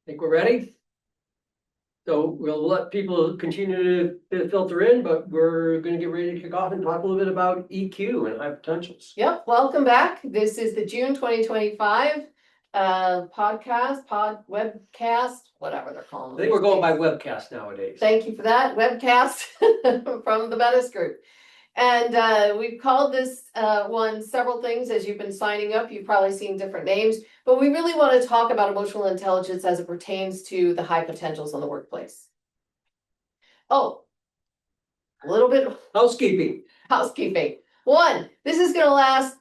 Think we're ready? So we'll let people continue to filter in, but we're going to get ready to kick off and talk a little bit about EQ and high potentials. Yep, welcome back. This is the June 2025 webcast, whatever they're calling I it. think we're going by Webcast nowadays. Thank you for that, Webcast from the Metiss group. And we've called this one several things. As you've been signing up, you've probably seen different names, but we really want to talk about emotional intelligence as it pertains to the high potentials in the workplace. Oh, a little bit Housekeeping. One, this is going to last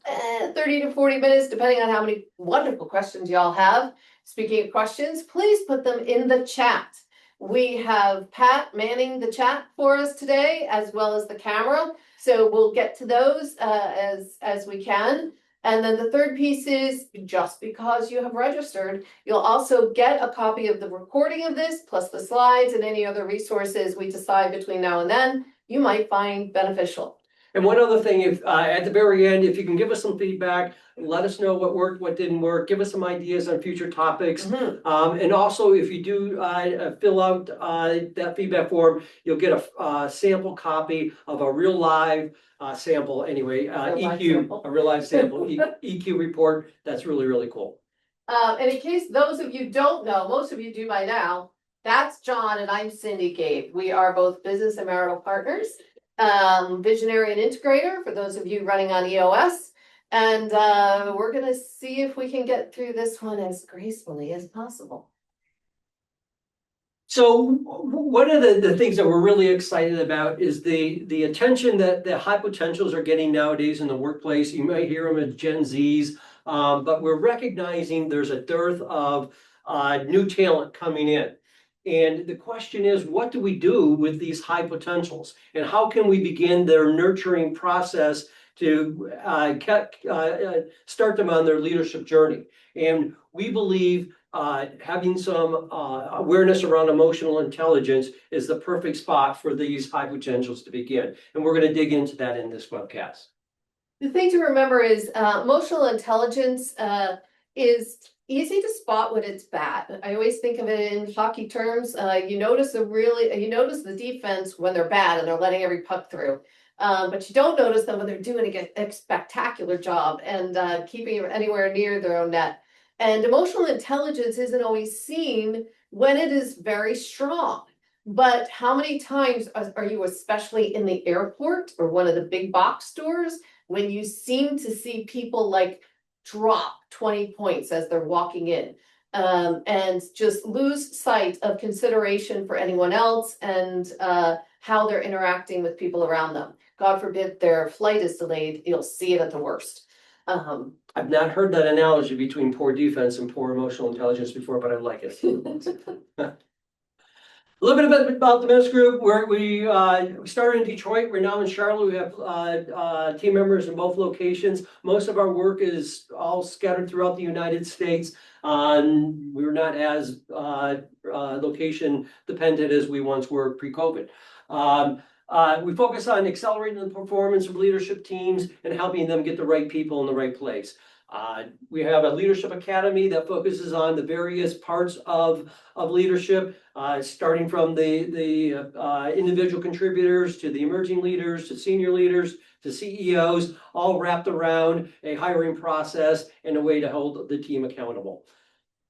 30 to 40 minutes, depending on how many wonderful questions y'all have. Speaking of questions, please put them in the chat. We have Pat manning the chat for us today, as well as the camera. So we'll get to those as we can. And then the third piece is, just because you have registered, you'll also get a copy of the recording of this, plus the slides and any other resources we decide between now and then you might find beneficial. And one other thing, if at the very end, if you can give us some feedback, let us know what worked, what didn't work, give us some ideas on future topics. And also, if you do fill out that feedback form, you'll get a sample copy of a real live sample anyway, EQ, a real live sample, EQ report. That's really, really cool. And in case those of you don't know, most of you do by now, that's John and I'm Cindy Gabe. We are both business and marital partners. Visionary and integrator for those of you running on EOS. And we're going to see if we can get through this one as gracefully as possible. So one of the things that we're really excited about is the attention that the high potentials are getting nowadays in the workplace. You might hear them as Gen Zs, but we're recognizing there's a dearth of new talent coming in. And the question is, what do we do with these high potentials? And how can we begin their nurturing process to start them on their leadership journey? And we believe having some awareness around emotional intelligence is the perfect spot for these high potentials to begin. And we're going to dig into that in this webcast. The thing to remember is emotional intelligence is easy to spot when it's bad. I always think of it in hockey terms. You notice the defense when they're bad and they're letting every puck through. But you don't notice them when they're doing a spectacular job and keeping it anywhere near their own net. And emotional intelligence isn't always seen when it is very strong. But how many times are you, especially in the airport or one of the big box stores, when you seem to see people like drop 20 points as they're walking in and just lose sight of consideration for anyone else and how they're interacting with people around them. God forbid their flight is delayed, you'll see it at the worst. I've not heard that analogy between poor defense and poor emotional intelligence before, but I like it. A little bit about the Metiss Group, where we started in Detroit. We're now in Charlotte. We have team members in both locations. Most of our work is all scattered throughout the United States. We're not as location dependent as we once were pre-COVID. We focus on accelerating the performance of leadership teams and helping them get the right people in the right place. We have a leadership academy that focuses on the various parts of leadership, starting from the individual contributors to the emerging leaders, to senior leaders, to CEOs, all wrapped around a hiring process and a way to hold the team accountable.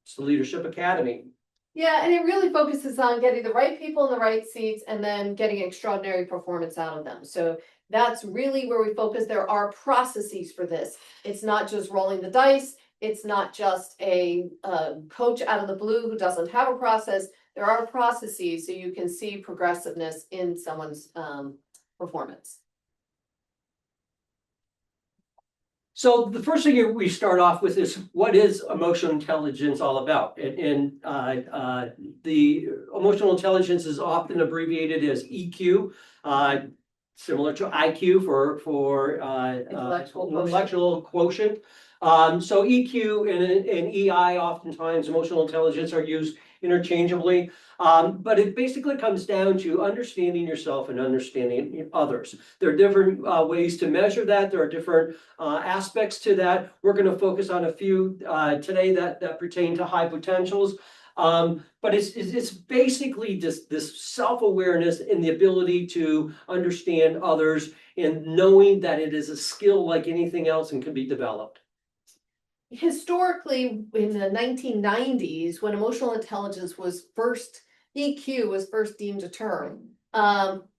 It's the Leadership Academy. Yeah, and it really focuses on getting the right people in the right seats and then getting extraordinary performance out of them. So that's really where we focus. There are processes for this. It's not just rolling the dice. It's not just a coach out of the blue who doesn't have a process. There are processes so you can see progressiveness in someone's performance. So the first thing we start off with is, what is emotional intelligence all about? And the emotional intelligence is often abbreviated as EQ, similar to IQ for intellectual quotient. So EQ and EI, oftentimes emotional intelligence, are used interchangeably. But it basically comes down to understanding yourself and understanding others. There are different ways to measure that. There are different aspects to that. We're going to focus on a few today that pertain to high potentials. But it's basically just this self-awareness and the ability to understand others and knowing that it is a skill like anything else and can be developed. Historically, in the 1990s, when emotional intelligence was first, EQ was first deemed a term,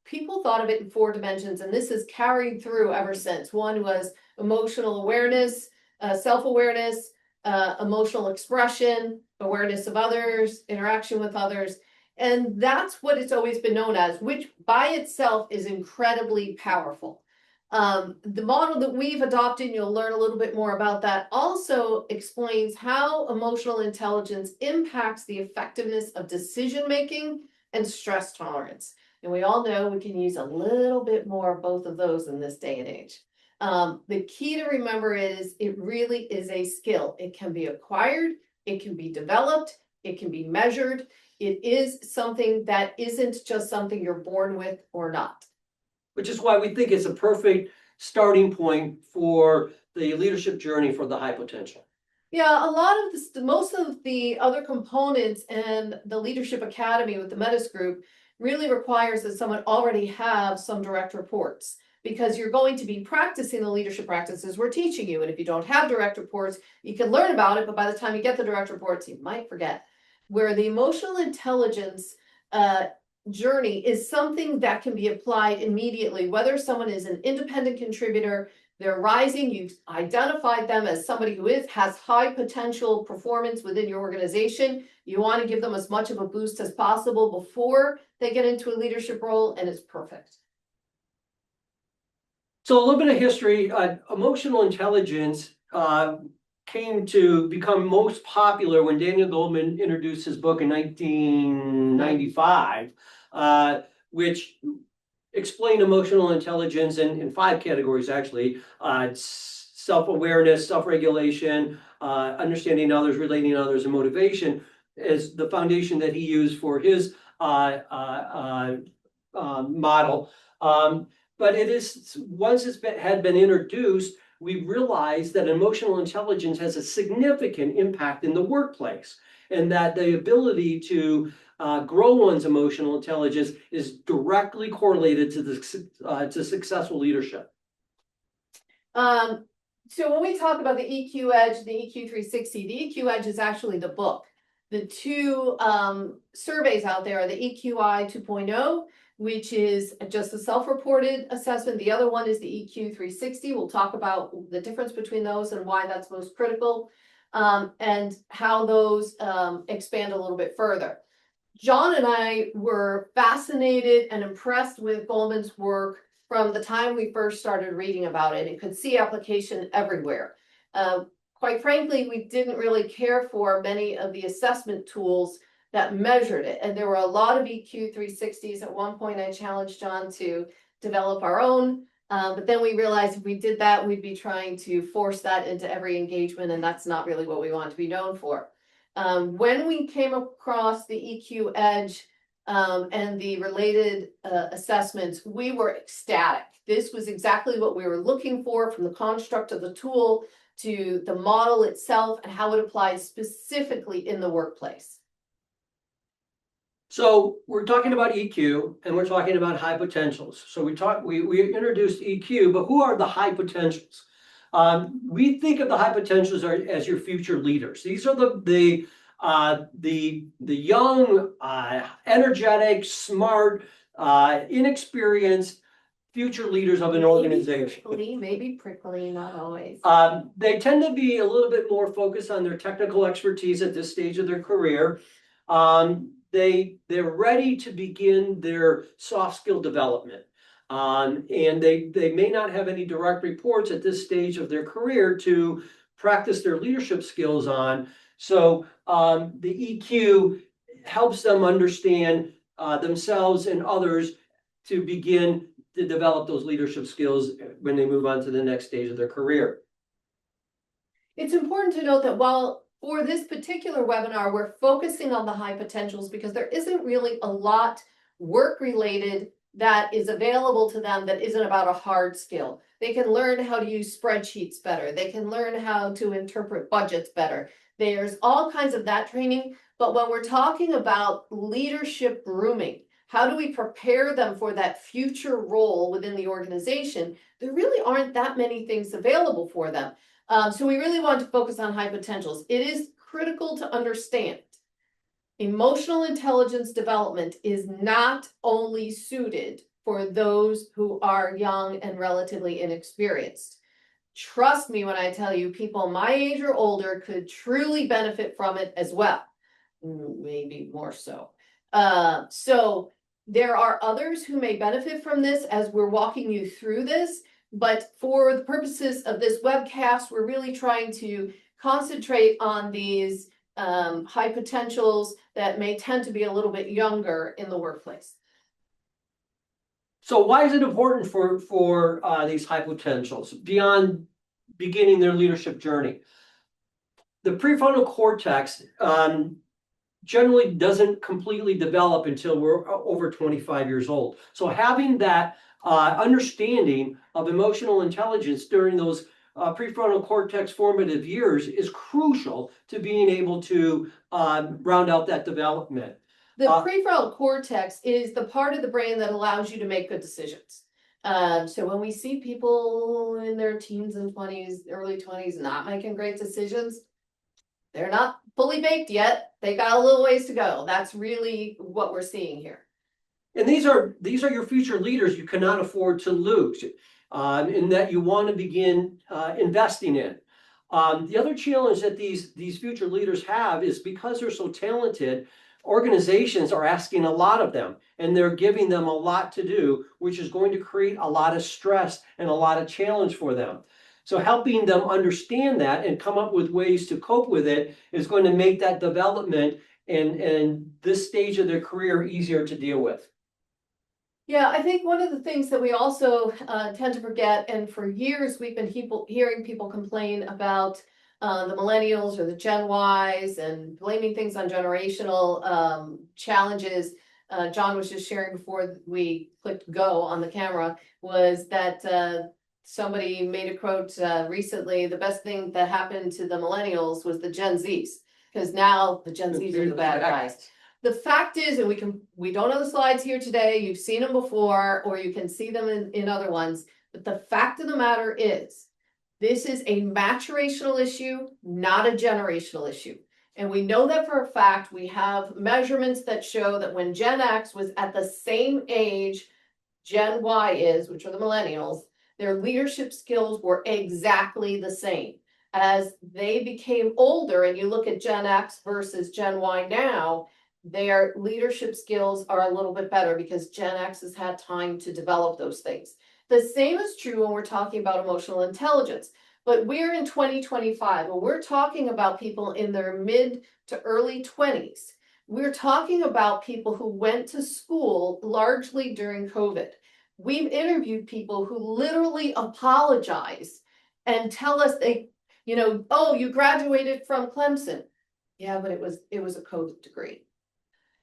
people thought of it in 4 dimensions, and this has carried through ever since. One was emotional awareness, self-awareness, emotional expression, awareness of others, interaction with others. And that's what it's always been known as, which by itself is incredibly powerful. The model that we've adopted, and you'll learn a little bit more about that, also explains how emotional intelligence impacts the effectiveness of decision making and stress tolerance. And we all know we can use a little bit more of both of those in this day and age. The key to remember is it really is a skill. It can be acquired, it can be developed, it can be measured. It is something that isn't just something you're born with or not. Which is why we think it's a perfect starting point for the leadership journey for the high potential. Yeah, a lot of this, most of the other components and the Leadership Academy with the Metiss group really requires that someone already have some direct reports, because you're going to be practicing the leadership practices we're teaching you. And if you don't have direct reports, you can learn about it, but by the time you get the direct reports, you might forget. Where the emotional intelligence journey is something that can be applied immediately, whether someone is an independent contributor, they're rising, you've identified them as somebody who has high potential performance within your organization. You want to give them as much of a boost as possible before they get into a leadership role, and it's perfect. So a little bit of history, emotional intelligence came to become most popular when Daniel Goleman introduced his book in 1995, which explained emotional intelligence in 5 categories, actually. Self-awareness, self-regulation, understanding others, relating to others, and motivation is the foundation that he used for his model. But it is, once had been introduced, we realized that emotional intelligence has a significant impact in the workplace, and that the ability to grow one's emotional intelligence is directly correlated to successful leadership. So when we talk about the EQ Edge, the EQ 360, the EQ Edge is actually the book. The 2 surveys out there are the EQI 2.0, which is just a self-reported assessment. The other one is the EQ 360. We'll talk about the difference between those and why that's most critical, and how those expand a little bit further. John and I were fascinated and impressed with Goleman's work from the time we first started reading about it and could see application everywhere. Quite frankly, we didn't really care for many of the assessment tools that measured it. And there were a lot of EQ 360s. At one point, I challenged John to develop our own. But then we realized if we did that, we'd be trying to force that into every engagement. And that's not really what we want to be known for. When we came across the EQ Edge and the related assessments, we were ecstatic. This was exactly what we were looking for, from the construct of the tool to the model itself and how it applies specifically in the workplace. So we're talking about EQ and we're talking about high potentials. So we introduced EQ, but who are the high potentials? We think of the high potentials as your future leaders. These are the young, energetic, smart, inexperienced future leaders of an organization. Maybe prickly, not always. They tend to be a little bit more focused on their technical expertise at this stage of their career. They're ready to begin their soft skill development. And they may not have any direct reports at this stage of their career to practice their leadership skills on. So the EQ helps them understand themselves and others to begin to develop those leadership skills when they move on to the next stage of their career. It's important to note that while for this particular webinar, we're focusing on the high potentials because there isn't really a lot work-related that is available to them that isn't about a hard skill. They can learn how to use spreadsheets better. They can learn how to interpret budgets better. There's all kinds of that training, But when we're talking about leadership grooming, how do we prepare them for that future role within the organization? There really aren't that many things available for them. So we really want to focus on high potentials. It is critical to understand emotional intelligence development is not only suited for those who are young and relatively inexperienced. Trust me when I tell you, people my age or older could truly benefit from it as well. Maybe more so. So there are others who may benefit from this as we're walking you through this, but for the purposes of this webcast, we're really trying to concentrate on these high potentials that may tend to be a little bit younger in the workplace. So why is it important for these high potentials beyond beginning their leadership journey? The prefrontal cortex generally doesn't completely develop until we're over 25 years old. So having that understanding of emotional intelligence during those prefrontal cortex formative years is crucial to being able to round out that development. The prefrontal cortex is the part of the brain that allows you to make good decisions. So when we see people in their teens and 20s, early 20s, not making great decisions, they're not fully baked yet. They got a little ways to go. That's really what we're seeing here. And these are your future leaders you cannot afford to lose, in that you want to begin investing in. The other challenge that these future leaders have is because they're so talented, organizations are asking a lot of them, and they're giving them a lot to do, which is going to create a lot of stress and a lot of challenge for them. So helping them understand that and come up with ways to cope with it is going to make that development and this stage of their career easier to deal with. Yeah, I think one of the things that we also tend to forget, and for years we've been hearing people complain about the millennials or the Gen Ys and blaming things on generational challenges. John was just sharing before we clicked go on the camera, was that somebody made a quote recently, the best thing that happened to the millennials was the Gen Zs, because now the Gen Zs are the bad guys. The fact is, and we don't have the slides here today, you've seen them before, or you can see them in other ones, but the fact of the matter is, this is a maturational issue, not a generational issue. And we know that for a fact. We have measurements that show that when Gen X was at the same age Gen Y is, which are the millennials, their leadership skills were exactly the same. As they became older, and you look at Gen X versus Gen Y now, their leadership skills are a little bit better because Gen X has had time to develop those things. The same is true when we're talking about emotional intelligence, but we're in 2025, and we're talking about people in their mid to early 20s. We're talking about people who went to school largely during COVID. We've interviewed people who literally apologize and tell us oh, you graduated from Clemson. Yeah, but it was a COVID degree.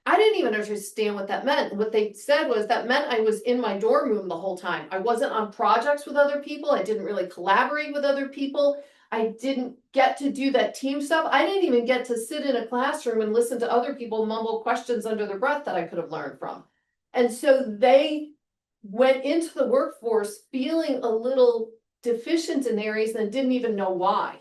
I didn't even understand what that meant. What they said was that meant I was in my dorm room the whole time. I wasn't on projects with other people. I didn't really collaborate with other people. I didn't get to do that team stuff. I didn't even get to sit in a classroom and listen to other people mumble questions under their breath that I could have learned from. And so they went into the workforce feeling a little deficient in areas and didn't even know why.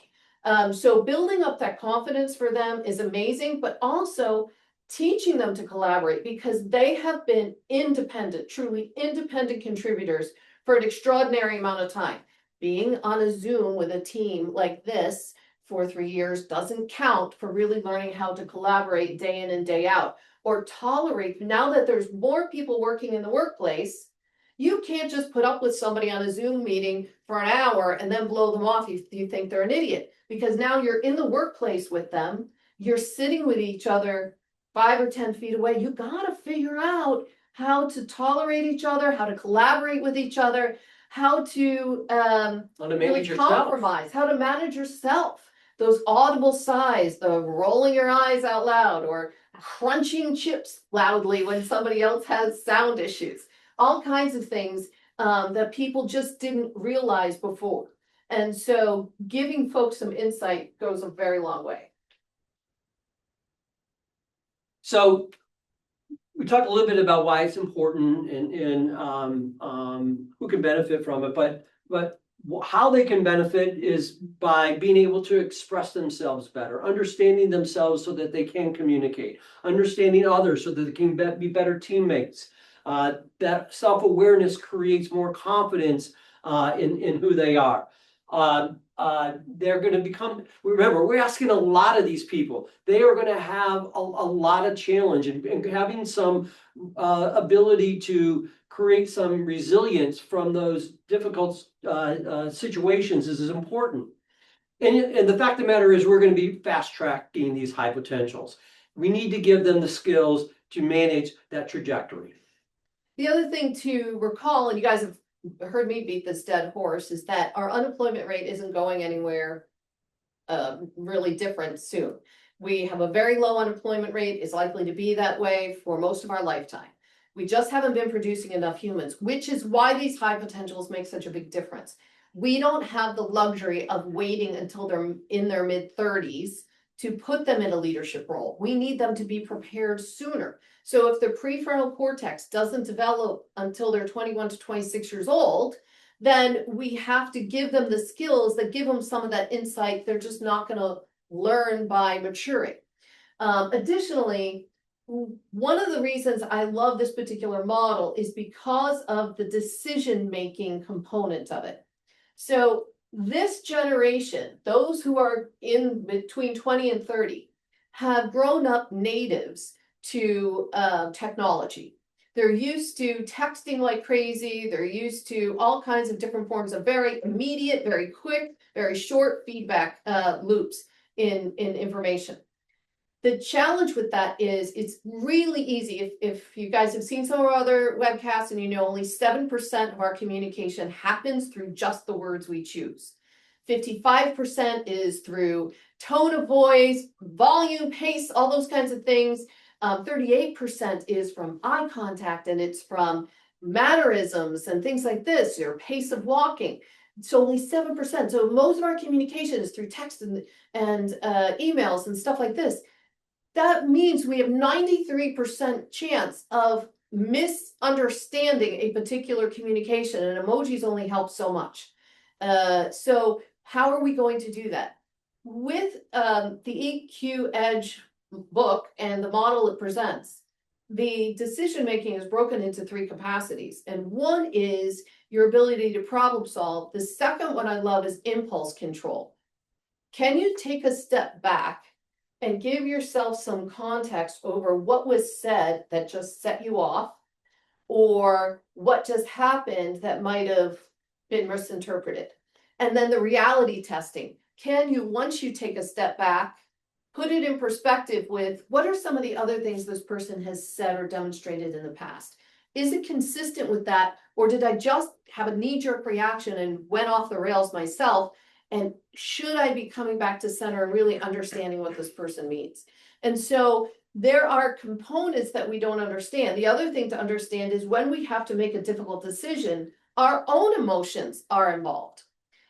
So building up that confidence for them is amazing, but also teaching them to collaborate, because they have been independent, truly independent contributors for an extraordinary amount of time. Being on a Zoom with a team like this for 3 years doesn't count for really learning how to collaborate day in and day out, or tolerate. Now that there's more people working in the workplace, you can't just put up with somebody on a Zoom meeting for an hour and then blow them off if you think they're an idiot, because now you're in the workplace with them, you're sitting with each other 5 or 10 feet away. You gotta figure out how to tolerate each other, how to collaborate with each other, how to really compromise, how to manage yourself. Those audible sighs, the rolling your eyes out loud, or crunching chips loudly when somebody else has sound issues. All kinds of things that people just didn't realize before. And so giving folks some insight goes a very long way. So we talked a little bit about why it's important and who can benefit from it, but how they can benefit is by being able to express themselves better, understanding themselves so that they can communicate, understanding others so that they can be better teammates. That self-awareness creates more confidence in who they are. They're going to become, remember, we're asking a lot of these people. They are going to have a lot of challenge and having some ability to create some resilience from those difficult situations is important. And the fact of the matter is we're going to be fast tracking these high potentials. We need to give them the skills to manage that trajectory. The other thing to recall, and you guys have heard me beat this dead horse, is that our unemployment rate isn't going anywhere really different soon. We have a very low unemployment rate, is likely to be that way for most of our lifetime. We just haven't been producing enough humans, which is why these high potentials make such a big difference. We don't have the luxury of waiting until they're in their mid-30s to put them in a leadership role. We need them to be prepared sooner. So if their prefrontal cortex doesn't develop until they're 21 to 26 years old, then we have to give them the skills that give them some of that insight they're just not going to learn by maturing. Additionally, one of the reasons I love this particular model is because of the decision-making component of it. So this generation, those who are in between 20 and 30, have grown up natives to technology. They're used to texting like crazy. They're used to all kinds of different forms of very immediate, very quick, very short feedback loops in information. The challenge with that is it's really easy. If you guys have seen some of our other webcasts and you know only 7% of our communication happens through just the words we choose. 55% is through tone of voice, volume, pace, all those kinds of things. 38% is from eye contact, and it's from mannerisms and things like this, your pace of walking. So only 7%. So most of our communication is through text and emails and stuff like this. That means we have 93% chance of misunderstanding a particular communication, and emojis only help so much. So how are we going to do that? With the EQ Edge book and the model it presents, the decision making is broken into 3 capacities. And one is your ability to problem solve. The second one I love is impulse control. Can you take a step back and give yourself some context over what was said that just set you off, or what just happened that might have been misinterpreted? And then the reality testing. Can you, once you take a step back, put it in perspective with what are some of the other things this person has said or demonstrated in the past? Is it consistent with that? Or did I just have a knee-jerk reaction and went off the rails myself? And should I be coming back to center and really understanding what this person means? And so there are components that we don't understand. The other thing to understand is when we have to make a difficult decision, our own emotions are involved.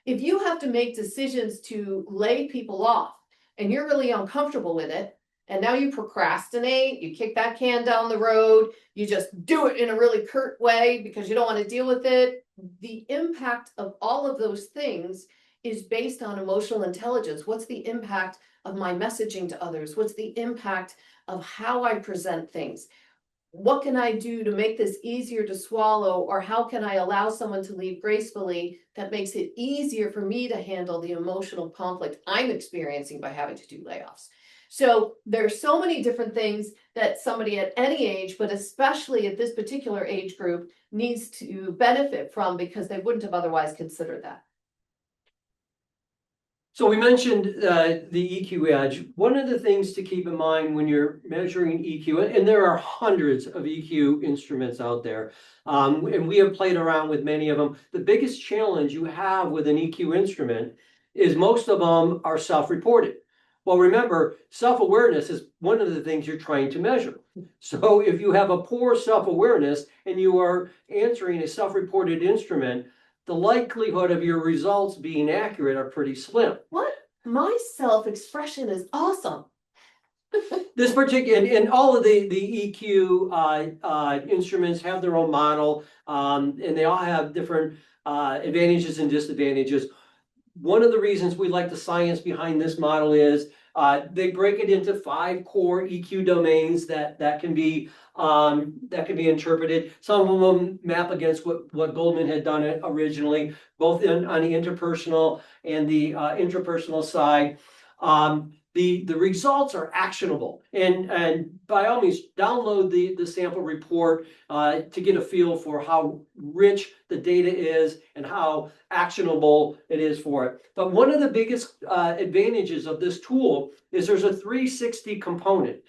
If you have to make decisions to lay people off and you're really uncomfortable with it, and now you procrastinate, you kick that can down the road, you just do it in a really curt way because you don't want to deal with it. The impact of all of those things is based on emotional intelligence. What's the impact of my messaging to others? What's the impact of how I present things? What can I do to make this easier to swallow? Or how can I allow someone to leave gracefully that makes it easier for me to handle the emotional conflict I'm experiencing by having to do layoffs? So there's so many different things that somebody at any age, but especially at this particular age group, needs to benefit from because they wouldn't have otherwise considered that. So we mentioned the EQ Edge. One of the things to keep in mind when you're measuring EQ, and there are hundreds of EQ instruments out there, and we have played around with many of them. The biggest challenge you have with an EQ instrument is most of them are self-reported. Well, remember, self-awareness is one of the things you're trying to measure. So if you have a poor self-awareness and you are answering a self-reported instrument, the likelihood of your results being accurate are pretty slim. What? My self-expression is awesome. This particular, and all of the EQ instruments have their own model, and they all have different advantages and disadvantages. One of the reasons we like the science behind this model is they break it into 5 core EQ domains that can be interpreted. Some of them map against what Goldman had done originally, both on the interpersonal and the intrapersonal side. The results are actionable, and by all means, download the sample report to get a feel for how rich the data is and how actionable it is for it. But one of the biggest advantages of this tool is there's a 360 component.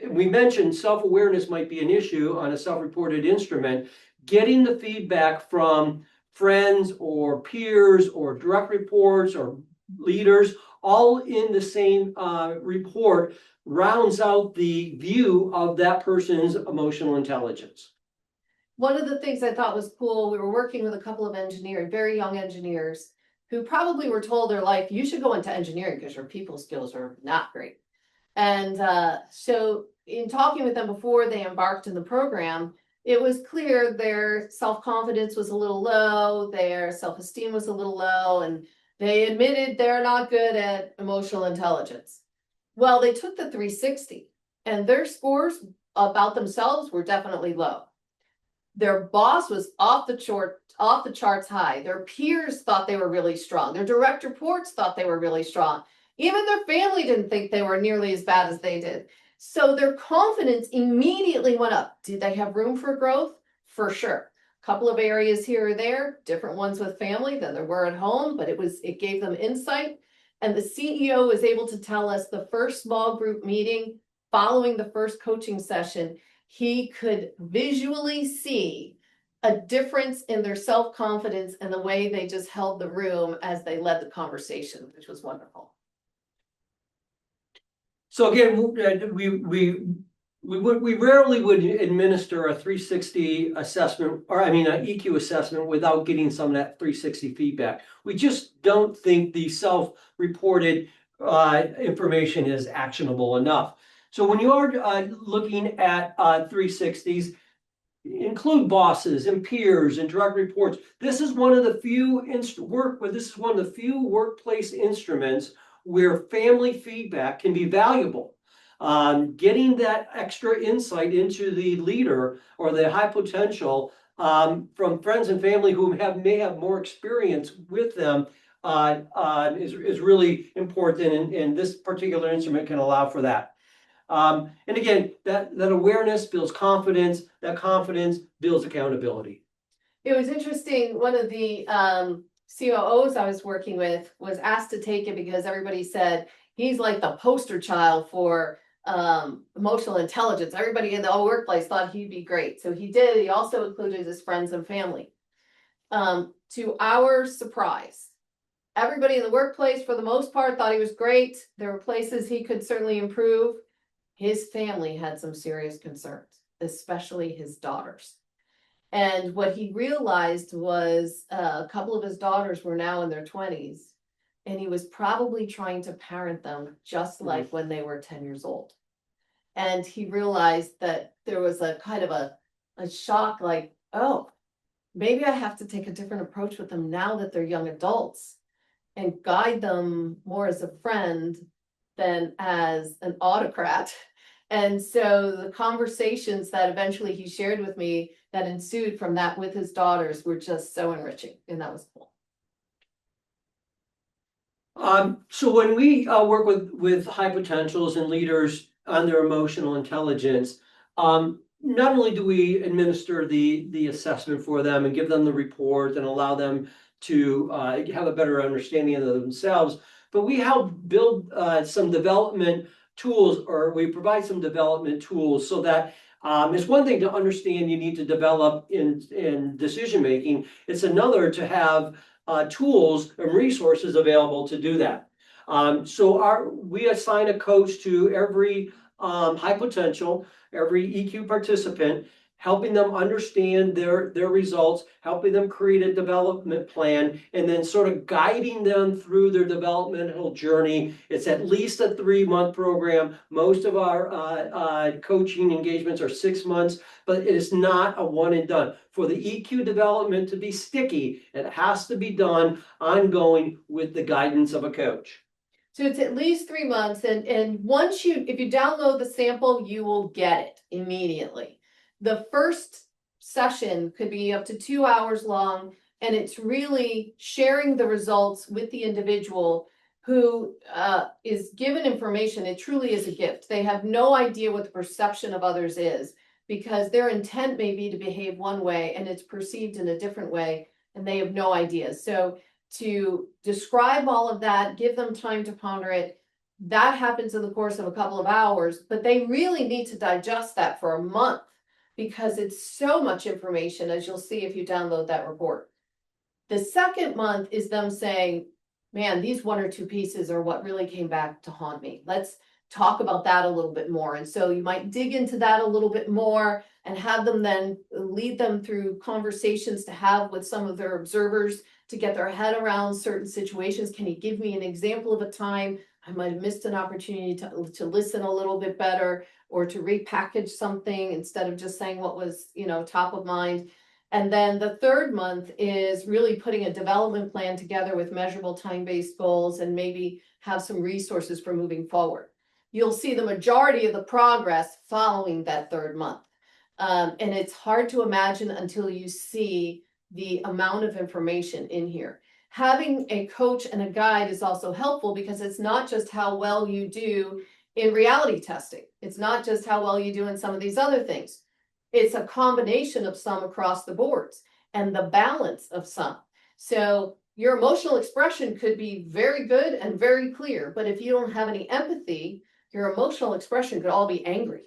We mentioned self-awareness might be an issue on a self-reported instrument. Getting the feedback from friends or peers or direct reports or leaders all in the same report rounds out the view of that person's emotional intelligence. One of the things I thought was cool, we were working with a couple of engineers, very young engineers, who probably were told their life, you should go into engineering because your people skills are not great. And so in talking with them before they embarked in the program, it was clear their self-confidence was a little low, their self-esteem was a little low, and they admitted they're not good at emotional intelligence. Well, they took the 360 and their scores about themselves were definitely low. Their boss was off the charts high. Their peers thought they were really strong. Their direct reports thought they were really strong. Even their family didn't think they were nearly as bad as they did. So their confidence immediately went up. Did they have room for growth? For sure. A couple of areas here or there, different ones with family than there were at home, but it gave them insight. And the CEO was able to tell us the first small group meeting following the first coaching session, he could visually see a difference in their self-confidence and the way they just held the room as they led the conversation, which was wonderful. So again, we rarely would administer a 360 assessment, or I mean an EQ assessment, without getting some of that 360 feedback. We just don't think the self-reported information is actionable enough. So when you are looking at 360s, include bosses and peers and direct reports. This is one of the few workplace instruments where family feedback can be valuable. Getting that extra insight into the leader or the high potential from friends and family who may have more experience with them is really important, and this particular instrument can allow for that. And again, that awareness builds confidence, that confidence builds accountability. It was interesting, one of the COOs I was working with was asked to take it because everybody said he's like the poster child for emotional intelligence. Everybody in the whole workplace thought he'd be great. So he did. He also included his friends and family. To our surprise, everybody in the workplace, for the most part, thought he was great. There were places he could certainly improve. His family had some serious concerns, especially his daughters. And what he realized was a couple of his daughters were now in their 20s, and he was probably trying to parent them just like when they were 10 years old. And he realized that there was a kind of a shock, like, oh, maybe I have to take a different approach with them now that they're young adults and guide them more as a friend than as an autocrat. And so the conversations that eventually he shared with me that ensued from that with his daughters were just so enriching, and that was cool. So when we work with high potentials and leaders on their emotional intelligence, not only do we administer the assessment for them and give them the report and allow them to have a better understanding of themselves, but we help build some development tools, or we provide some development tools so that it's one thing to understand you need to develop in decision making. It's another to have tools and resources available to do that. So we assign a coach to every high potential, every EQ participant, helping them understand their results, helping them create a development plan, and then sort of guiding them through their developmental journey. It's at least a 3-month program. Most of our coaching engagements are 6 months, but it is not a one and done. For the EQ development to be sticky, it has to be done ongoing with the guidance of a coach. So it's at least 3 months, and once if you download the sample, you will get it immediately. The first session could be up to 2 hours long, and it's really sharing the results with the individual who is given information. It truly is a gift. They have no idea what the perception of others is, because their intent may be to behave one way and it's perceived in a different way, and they have no idea. So to describe all of that, give them time to ponder it, that happens in the course of a couple of hours, but they really need to digest that for a month, because it's so much information, as you'll see if you download that report. The second month is them saying, man, these 1 or 2 pieces are what really came back to haunt me. Let's talk about that a little bit more. And so you might dig into that a little bit more and have them then lead them through conversations to have with some of their observers to get their head around certain situations. Can you give me an example of a time I might have missed an opportunity to listen a little bit better, or to repackage something instead of just saying what was, top of mind. And then the third month is really putting a development plan together with measurable time-based goals, and maybe have some resources for moving forward. You'll see the majority of the progress following that third month. And it's hard to imagine until you see the amount of information in here. Having a coach and a guide is also helpful, because it's not just how well you do in reality testing. It's not just how well you do in some of these other things. It's a combination of some across the boards and the balance of some. So your emotional expression could be very good and very clear, but if you don't have any empathy, your emotional expression could all be angry.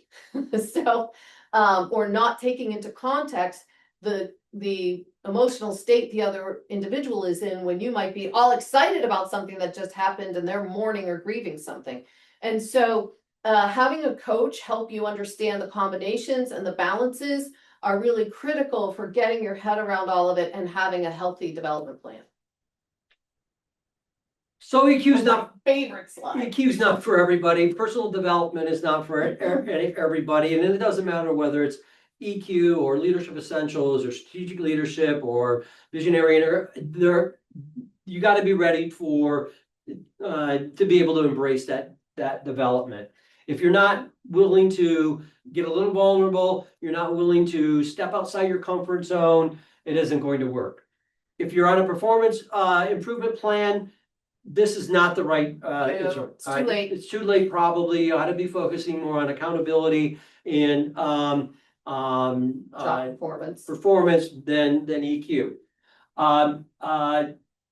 So, or not taking into context the emotional state the other individual is in, when you might be all excited about something that just happened and they're mourning or grieving something. And so having a coach help you understand the combinations and the balances are really critical for getting your head around all of it and having a healthy development plan. So EQ's not favorite slide. EQ's not for everybody. Personal development is not for everybody, and it doesn't matter whether it's EQ or leadership essentials or strategic leadership or visionary. You got to be ready for to be able to embrace that development. If you're not willing to get a little vulnerable, you're not willing to step outside your comfort zone, it isn't going to work. If you're on a performance improvement plan, this is not the right it's too late. It's too late, probably. You ought to be focusing more on accountability and performance than EQ.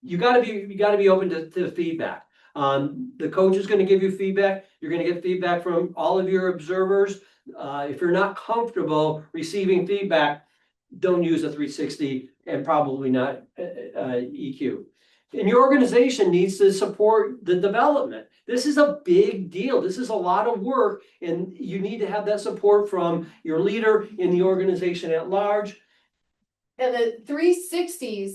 You got to be open to feedback. The coach is going to give you feedback. You're going to get feedback from all of your observers. If you're not comfortable receiving feedback, don't use a 360, and probably not EQ. And your organization needs to support the development. This is a big deal. This is a lot of work, and you need to have that support from your leader in the organization at large. And the 360s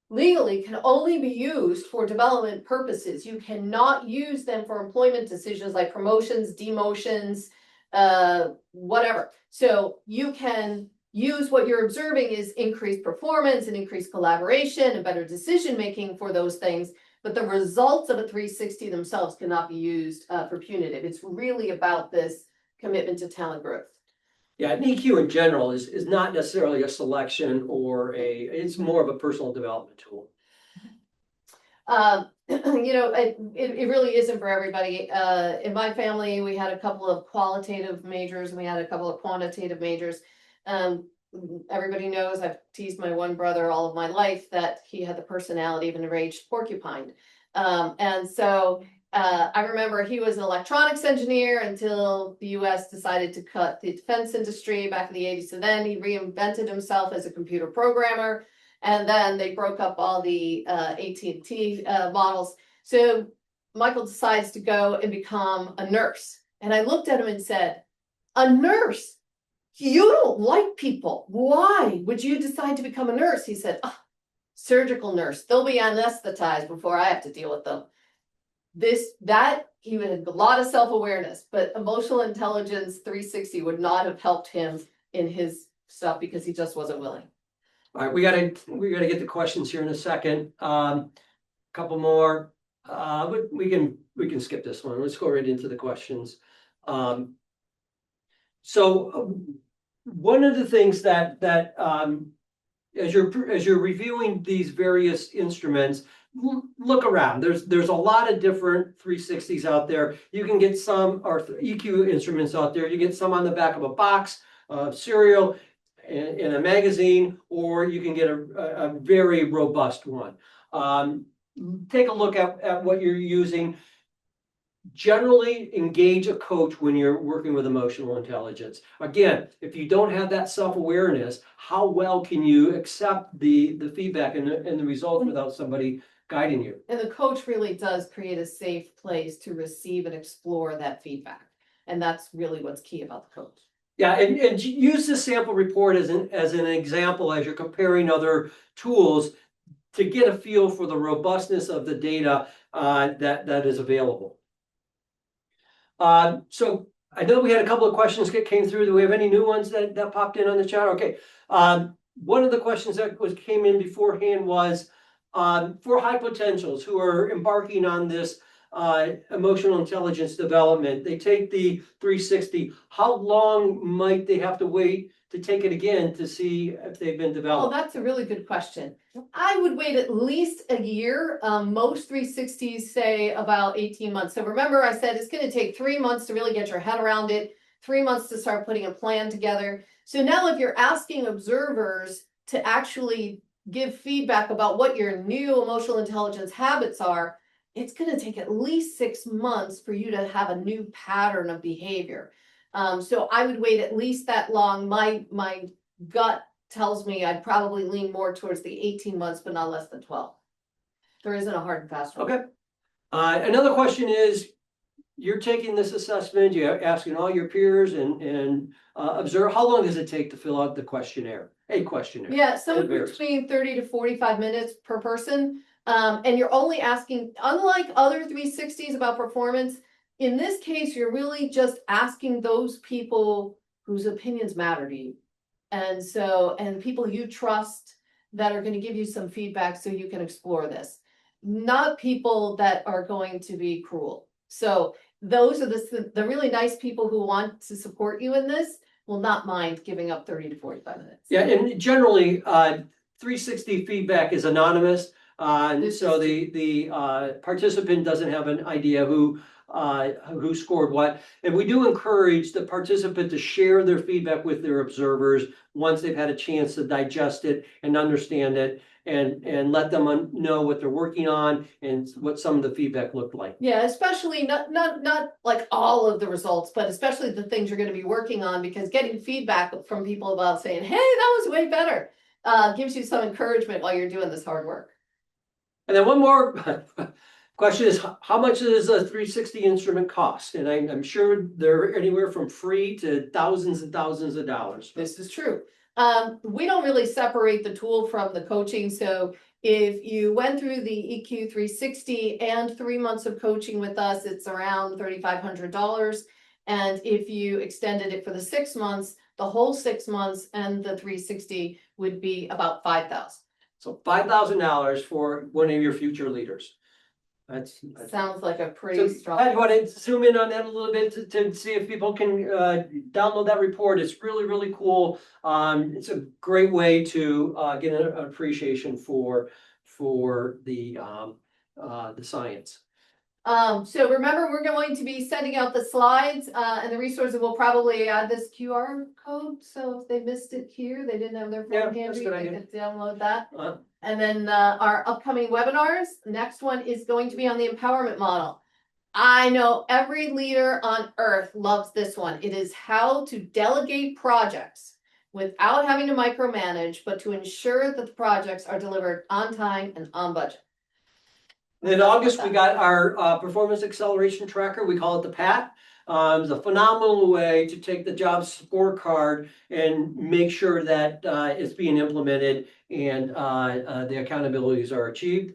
legally can only be used for development purposes. You cannot use them for employment decisions like promotions, demotions, whatever. So you can use what you're observing is increased performance and increased collaboration and better decision making for those things, but the results of a 360 themselves cannot be used for punitive. It's really about this commitment to talent growth. Yeah, and EQ in general is not necessarily a selection or it's more of a personal development tool. It really isn't for everybody. In my family, we had a couple of qualitative majors and we had a couple of quantitative majors. Everybody knows I've teased my one brother all of my life that he had the personality of an enraged porcupine. And so I remember he was an electronics engineer until the US decided to cut the defense industry back in the 80s. So then he reinvented himself as a computer programmer. And then they broke up all the AT&T models. So Michael decides to go and become a nurse. And I looked at him and said, a nurse? you don't like people. Why would you decide to become a nurse? He said, oh, surgical nurse. They'll be anesthetized before I have to deal with them. He had a lot of self-awareness, but emotional intelligence 360 would not have helped him in his stuff because he just wasn't willing. All right, we gotta get the questions here in a second. Couple more. We can skip this one. Let's go right into the questions. One of the things that as you're reviewing these various instruments, look around. There's a lot of different 360s out there. You can get some or EQ instruments out there. You get some on the back of a box of cereal in a magazine, or you can get a very robust one. Take a look at what you're using. Generally engage a coach when you're working with emotional intelligence. Again, if you don't have that self-awareness, how well can you accept the feedback and the results without somebody guiding you? And the coach really does create a safe place to receive and explore that feedback. And that's really what's key about the coach. Yeah, and use the sample report as an example as you're comparing other tools to get a feel for the robustness of the data that is available. So I know we had a couple of questions that came through. Do we have any new ones that popped in on the chat? Okay. One of the questions that came in beforehand was for high potentials who are embarking on this emotional intelligence development. They take the 360. How long might they have to wait to take it again to see if they've been developed? Oh, that's a really good question. I would wait at least a year. Most 360s say about 18 months. So remember I said it's going to take 3 months to really get your head around it, 3 months to start putting a plan together. So now if you're asking observers to actually give feedback about what your new emotional intelligence habits are, it's going to take at least 6 months for you to have a new pattern of behavior. So I would wait at least that long. My gut tells me I'd probably lean more towards the 18 months, but not less than 12. There isn't a hard and fast rule. Okay. Another question is, you're taking this assessment, you're asking all your peers and observe. How long does it take to fill out the questionnaire? A questionnaire. Yeah, somewhere between 30 to 45 minutes per person. And you're only asking, unlike other 360s about performance, in this case, you're really just asking those people whose opinions matter to you. And people you trust that are going to give you some feedback so you can explore this. Not people that are going to be cruel. So those are the really nice people who want to support you in this will not mind giving up 30 to 45 minutes. Yeah, and generally 360 feedback is anonymous. So the participant doesn't have an idea who scored what. And we do encourage the participant to share their feedback with their observers once they've had a chance to digest it and understand it, and let them know what they're working on and what some of the feedback looked like. Yeah, especially not like all of the results, but especially the things you're going to be working on, because getting feedback from people about saying, hey, that was way better, gives you some encouragement while you're doing this hard work. And then one more question is, how much does a 360 instrument cost? And I'm sure they're anywhere from free to thousands and thousands of dollars. This is true. We don't really separate the tool from the coaching. So if you went through the EQ 360 and 3 months of coaching with us, it's around $3,500. And if you extended it for the 6 months, the whole 6 months and the 360 would be about $5,000. So $5,000 for one of your future leaders. That's sounds like a pretty strong. I want to zoom in on that a little bit to see if people can download that report. It's really, really cool. It's a great way to get an appreciation for the science. So remember, we're going to be sending out the slides and the resources. We'll probably add this QR code. So if they missed it here, they didn't have their phone handy, they could download that. And then our upcoming webinars, next one is going to be on the empowerment model. I know every leader on earth loves this one. It is how to delegate projects without having to micromanage, but to ensure that the projects are delivered on time and on budget. In August, we got our performance acceleration tracker. We call it the PAT. It's a phenomenal way to take the job scorecard and make sure that it's being implemented and the accountabilities are achieved.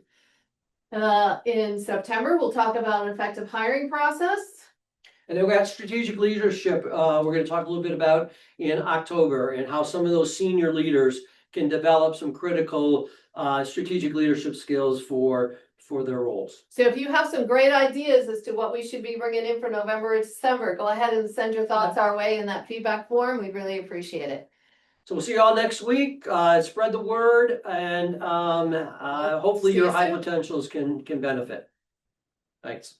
In September, we'll talk about an effective hiring process. And then we got strategic leadership, we're gonna talk a little bit about in October and how some of those senior leaders can develop some critical strategic leadership skills for their roles. So if you have some great ideas as to what we should be bringing in for November or December, go ahead and send your thoughts our way in that feedback form. We really appreciate it. So we'll see you all next week. Spread the word and hopefully See you your high soon. potentials can benefit. Thanks.